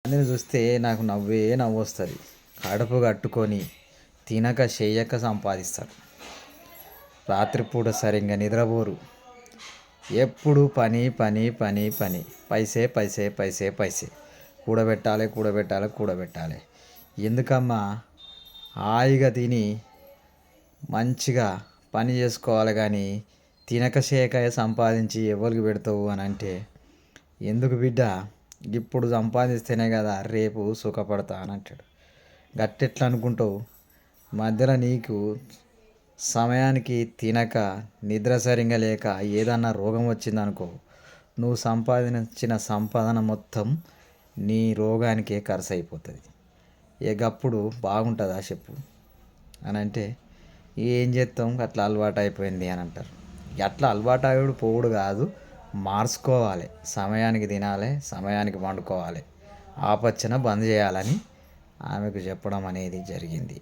మందిని చూస్తే నాకు నవ్వే నవ్వు వస్తుంది. కడుపు కట్టుకొని తినక చెయ్యక సంపాదిస్తారు. రాత్రిపూట సరిగ్గా నిద్రపోరు. ఎప్పుడు పని పని పని పని, పైసే పైసే పైసే పైసే, కూడబెట్టాలి కూడబెట్టాలి కూడబెట్టాలి. ఎందుకమ్మా హాయిగా తిని మంచిగా పని చేసుకోవాలి కానీ తినక చేయక సంపాదించి ఎవరికి పెడతావు అని అంటే, ఎందుకు బిడ్డ, ఇప్పుడు సంపాదిస్తేనే కదా రేపు సుఖపడతా అని అంటాడు. గట్టెట్లా అనుకుంటావు? మధ్యలో నీకు సమయానికి తినక నిద్ర సరిగా లేక ఏదన్నా రోగం వచ్చిందనుకో, నువ్వు సంపాదించిన సంపాదన మొత్తం నీ రోగానికే ఖర్చు అయిపోతుంది. గప్పుడు బాగుంటుందా చెప్పు అని అంటే, ఏం చేస్తాం అట్లా అలవాటు అయిపోయింది అని అంటారు. అట్లా అలవాటు అయ్యాడు పోవుడు కాదు, మార్చుకోవాలి. సమయానికి తినాలి, సమయానికి వండుకోవాలి, ఆపచ్చన బంద్ చేయాలని ఆమెకు చెప్పడం అనేది జరిగింది.